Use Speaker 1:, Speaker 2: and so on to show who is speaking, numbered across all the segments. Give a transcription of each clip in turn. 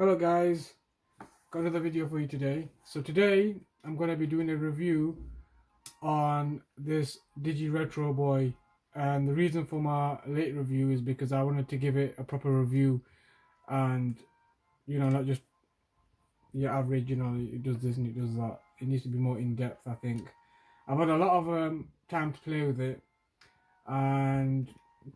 Speaker 1: Hello guys, got another video for you today. So today I'm going to be doing a review on this DIGI Retro Boy, and the reason for my late review is because I wanted to give it a proper review and not just your average, it does this and it does that. It needs to be more in depth. I think I've had a lot of time to play with it, and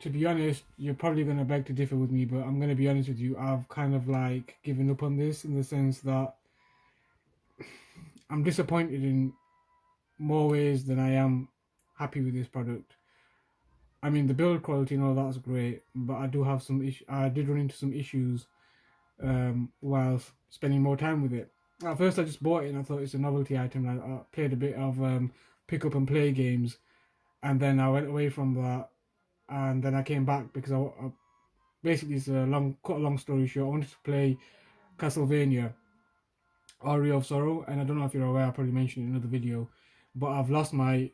Speaker 1: to be honest, you're probably going to beg to differ with me, but I'm going to be honest with you. I've kind of like given up on this in the sense that I'm disappointed in more ways than I am happy with this product. I mean, the build quality and all that's great, but I do have some I did run into some issues while spending more time with it. At first, I just bought it and I thought it's a novelty item. I played a bit of pick up and play games, and then I went away from that, and then I came back because I basically, it's cut a long story short. I wanted to play Castlevania, Aria of Sorrow, and I don't know if you're aware. I probably mentioned it in another video, but I've lost my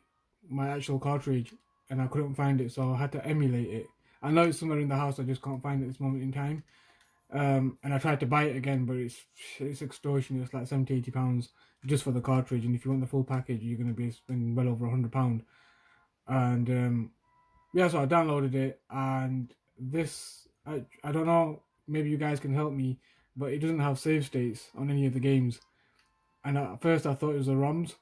Speaker 1: actual cartridge and I couldn't find it, so I had to emulate it. I know it's somewhere in the house. I just can't find it at this moment in time. And I tried to buy it again, but it's extortion. It's like £70-80 just for the cartridge, and if you want the full package, you're going to be spending well over £100. And yeah, so I downloaded it, and this I don't know. Maybe you guys can help me, but it doesn't have save states on any of the games. And at first I thought it was the ROMs,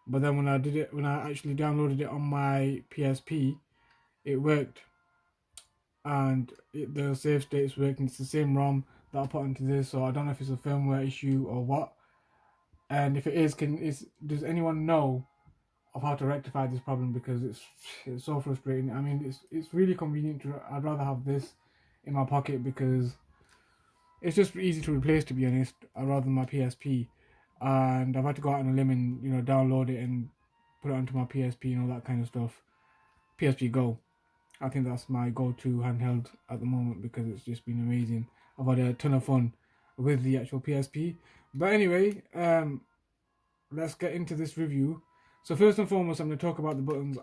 Speaker 1: but then when I actually downloaded it on my PSP, it worked, and the save states worked, and it's the same ROM that I put into this. So I don't know if it's a firmware issue or what. And if it is, does anyone know of how to rectify this problem? Because it's so frustrating. I mean, it's really convenient I'd rather have this in my pocket because it's just easy to replace, to be honest, rather than my PSP. And I've had to go out on a limb and download it and put it onto my PSP and all that kind of stuff. PSP Go, I think that's my go-to handheld at the moment because it's just been amazing. I've had a ton of fun with the actual PSP. But anyway, let's get into this review. So first and foremost, I'm going to talk about the buttons.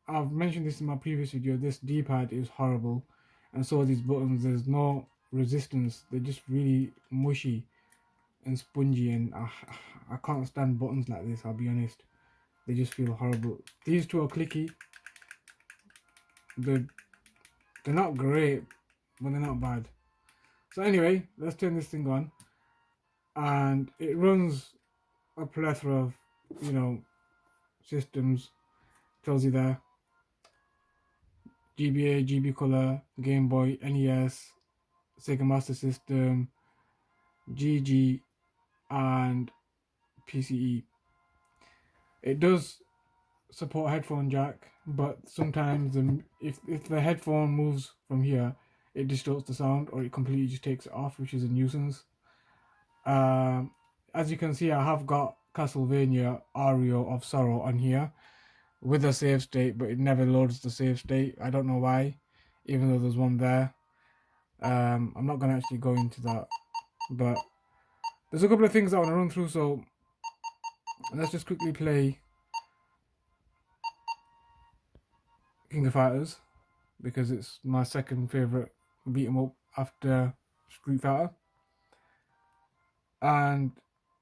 Speaker 1: I've mentioned this in my previous video. This D-pad is horrible, and so are these buttons. There's no resistance. They're just really mushy and spongy, and I can't stand buttons like this, I'll be honest. They just feel horrible. These two are clicky. They're not great, but they're not bad. So anyway, let's turn this thing on, and it runs a plethora of systems. Tells you there: GBA, GB Color, Game Boy, NES, Sega Master System, DIGI, and PCE. It does support headphone jack, but sometimes if the headphone moves from here, it distorts the sound, or it completely just takes it off, which is a nuisance. As you can see, I have got Castlevania Aria of Sorrow on here with a save state, but it never loads the save state. I don't know why, even though there's one there. I'm not going to actually go into that, but there's a couple of things I want to run through, so let's just quickly play King of Fighters because it's my second favourite beat 'em up after Street Fighter. And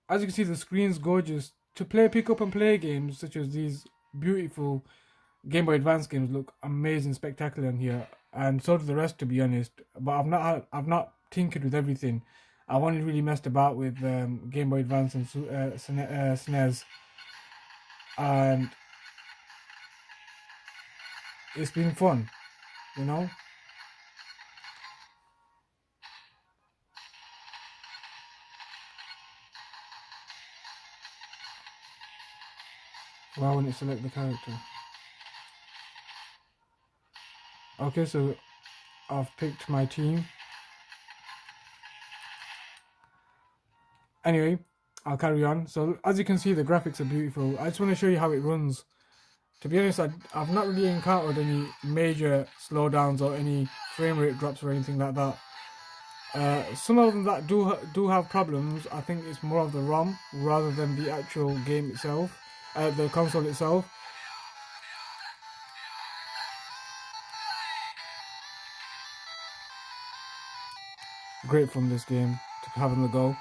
Speaker 1: as you can see, the screen's gorgeous. To play pick up and play games such as these beautiful Game Boy Advance games look amazing, spectacular in here, and so do the rest, to be honest. But I've not tinkered with everything. I've only really messed about with Game Boy Advance and SNES, and it's been fun, Wow, when it select the character. Okay, so I've picked my team. Anyway, I'll carry on. So as you can see, the graphics are beautiful. I just want to show you how it runs. To be honest, I've not really encountered any major slowdowns or any frame rate drops or anything like that. Some of them that do have problems, I think it's more of the ROM rather than the actual game itself, the console itself. Great from this game. to having the go.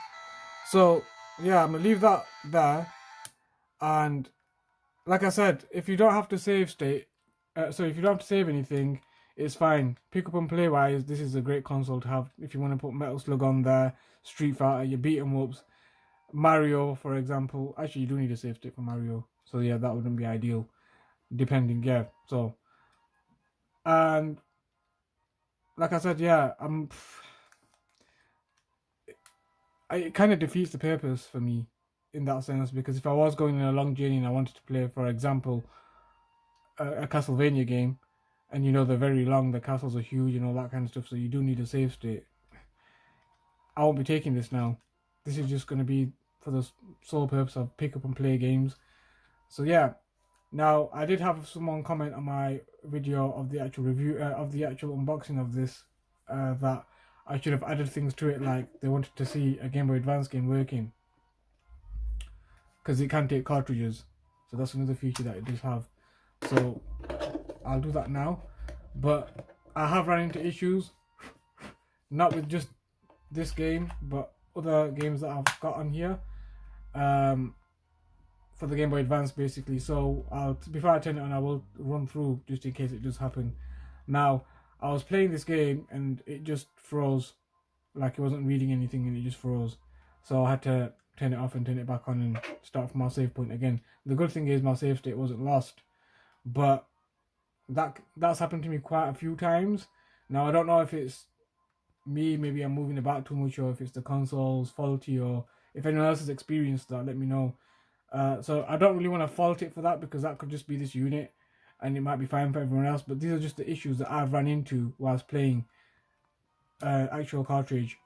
Speaker 1: So yeah, I'm gonna leave that there. And like I said, if you don't have to save state, so if you don't have to save anything, it's fine. Pick up and play wise, this is a great console to have if you want to put Metal Slug on there, Street Fighter, your beat 'em ups, Mario, for example. Actually, you do need a save state for Mario, so yeah, that wouldn't be ideal, depending. Yeah, so and like I said, yeah, it kind of defeats the purpose for me in that sense, because if I was going on a long journey and I wanted to play, for example, a Castlevania game, and you know they're very long, the castles are huge and all that kind of stuff, so you do need a save state. I won't be taking this now. This is just going to be for the sole purpose of pick up and play games. So yeah, now I did have someone comment on my video of the actual review of the actual unboxing of this that I should have added things to it, like they wanted to see a Game Boy Advance game working, because it can take cartridges, so that's another feature that it does have. So I'll do that now, but I have run into issues, not with just this game, but other games that I've got on here for the Game Boy Advance basically. So before I turn it on, I will run through just in case it does happen. Now, I was playing this game and it just froze, like it wasn't reading anything and it just froze. So I had to turn it off and turn it back on and start from my save point again. The good thing is my save state wasn't lost, but that's happened to me quite a few times. Now I don't know if it's me, maybe I'm moving about too much, or if it's the console's faulty, or if anyone else has experienced that, let me know. So I don't really want to fault it for that, because that could just be this unit and it might be fine for everyone else, but these are just the issues that I've run into whilst playing actual cartridge.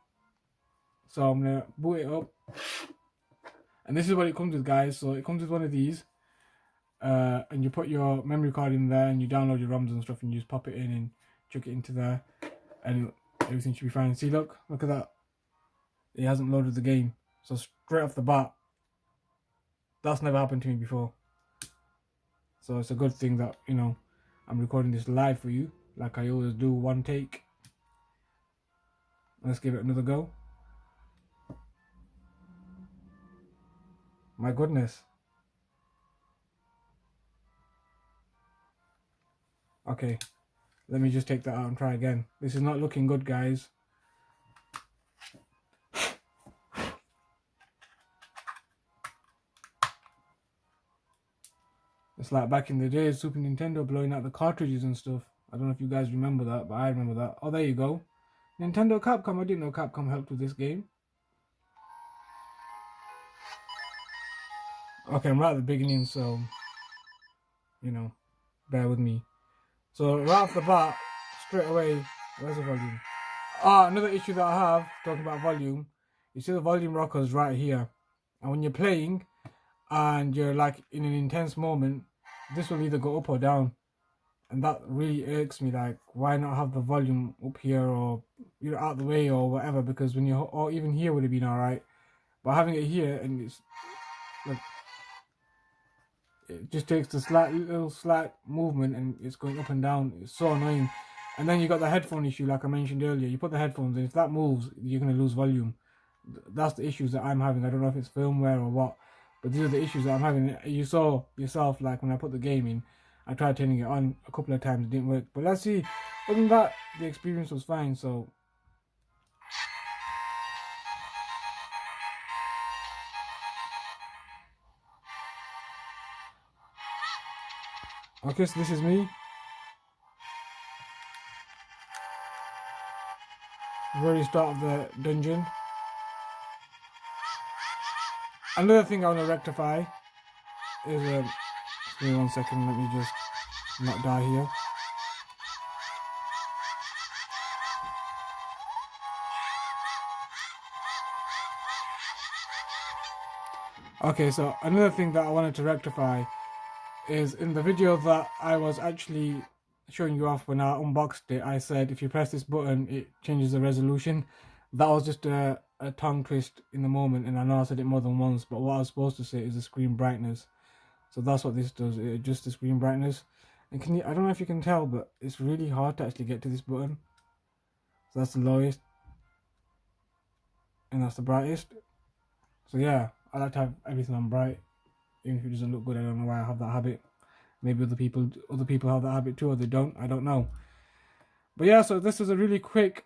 Speaker 1: So I'm gonna boot it up, and this is what it comes with, guys. So it comes with one of these, and you put your memory card in there and you download your ROMs and stuff, and you just pop it in and chuck it into there, and everything should be fine. See, look at that, it hasn't loaded the game. So straight off the bat, that's never happened to me before. So it's a good thing that, you know, I'm recording this live for you, like I always do, one take. Let's give it another go. My goodness. Okay, let me just take that out and try again. This is not looking good, guys. It's like back in the days, Super Nintendo blowing out the cartridges and stuff. I don't know if you guys remember that, but I remember that. Oh, there you go. Nintendo Capcom. I didn't know Capcom helped with this game. Okay, I'm right at the beginning, so, you know, bear with me. So right off the bat, straight away, where's the volume? Another issue that I have, talking about volume, you see the volume rockers right here. And when you're playing and you're like in an intense moment, this will either go up or down. And that really irks me, like, why not have the volume up here, or you're out the way or whatever, because when you're, or even here would have been alright. But having it here, and it's like, it just takes the slight movement and it's going up and down. It's so annoying. And then you got the headphone issue, like I mentioned earlier. You put the headphones in, if that moves, you're going to lose volume. That's the issues that I'm having. I don't know if it's firmware or what, but these are the issues that I'm having. You saw yourself, like when I put the game in, I tried turning it on a couple of times, it didn't work. But let's see, other than that, the experience was fine. So okay, so this is me. Very start of the dungeon. Another thing I want to rectify is give me 1 second, let me just not die here. Okay, so another thing that I wanted to rectify is in the video that I was actually showing you off when I unboxed it, I said if you press this button it changes the resolution. That was just a tongue twist in the moment, and I know I said it more than once, but what I was supposed to say is the screen brightness. So that's what this does, it adjusts the screen brightness. And can you, I don't know if you can tell, but it's really hard to actually get to this button. So that's the lowest. and that's the brightest. So yeah, I like to have everything on bright, even if it doesn't look good. I don't know why I have that habit. Maybe other people have that habit too, or they don't. I don't know. But yeah, so this is a really quick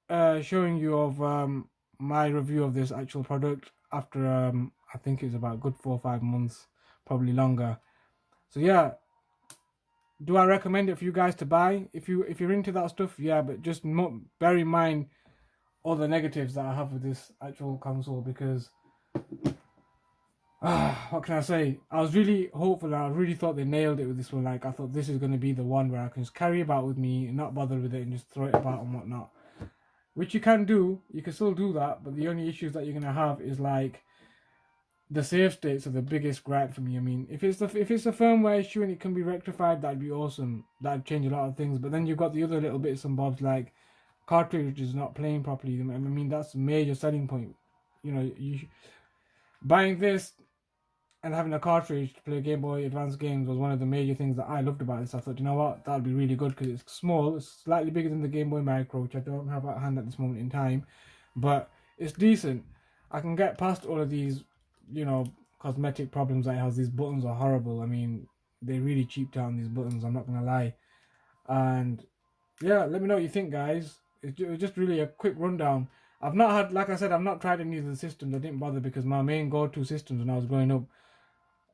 Speaker 1: showing you of my review of this actual product after I think it's about a good 4 or 5 months, probably longer. So yeah, do I recommend it for you guys to buy? If you're into that stuff, yeah, but just bear in mind all the negatives that I have with this actual console, because what can I say? I was really hopeful. I really thought they nailed it with this one. Like, I thought this is going to be the one where I can just carry about with me and not bother with it and just throw it about and whatnot. Which you can do. You can still do that, but the only issues that you're going to have is like the save states are the biggest gripe for me. I mean, if it's a firmware issue and it can be rectified, that'd be awesome. That'd change a lot of things. But then you've got the other little bits and bobs like cartridge is not playing properly. I mean, that's a major selling point. You know, buying this and having a cartridge to play Game Boy Advance games was one of the major things that I loved about this. I thought, you know what, that'd be really good because it's small. It's slightly bigger than the Game Boy Micro, which I don't have at hand at this moment in time, but it's decent. I can get past all of these, you know, cosmetic problems that it has. These buttons are horrible. I mean, they really cheaped out on these buttons, I'm not gonna lie. And yeah, let me know what you think, guys. It was just really a quick rundown. I've not had, like I said, I've not tried any of the systems. I didn't bother because my main go-to systems when I was growing up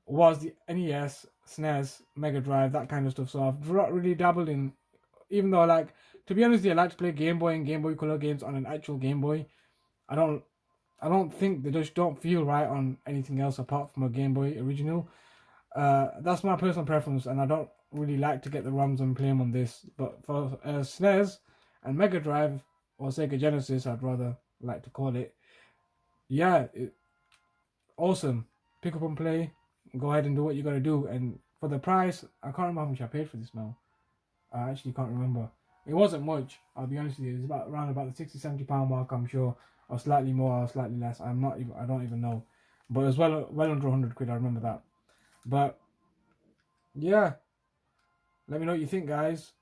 Speaker 1: was the NES, SNES, Mega Drive, that kind of stuff. So I've not really dabbled in, even though, like, to be honest, I like to play Game Boy and Game Boy Color games on an actual Game Boy. I don't think they just don't feel right on anything else apart from a Game Boy original. That's my personal preference, and I don't really like to get the ROMs and play them on this. But for SNES and Mega Drive or Sega Genesis, I'd rather like to call it. Yeah, awesome. Pick up and play. Go ahead and do what you gotta do. And for the price, I can't remember how much I paid for this now. I actually can't remember. It wasn't much, I'll be honest with you. It was about around about the £60-70 mark, I'm sure, or slightly more or slightly less. I don't even know. But it was well under 100 quid, I remember that. But yeah, let me know what you think, guys.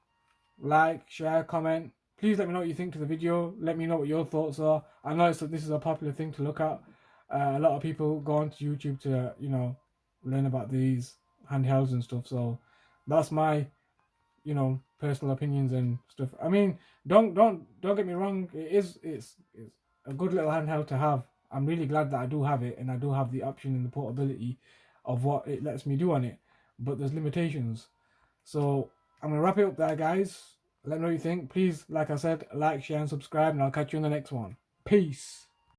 Speaker 1: Like, share, comment. Please let me know what you think to the video. Let me know what your thoughts are. I know this is a popular thing to look at. A lot of people go onto YouTube to, you know, learn about these handhelds and stuff. So that's my, you know, personal opinions and stuff. I mean, don't get me wrong. It's a good little handheld to have. I'm really glad that I do have it, and I do have the option and the portability of what it lets me do on it. But there's limitations. So I'm gonna wrap it up there, guys. Let me know what you think. Please, like I said, like, share, and subscribe, and I'll catch you in the next one. Peace.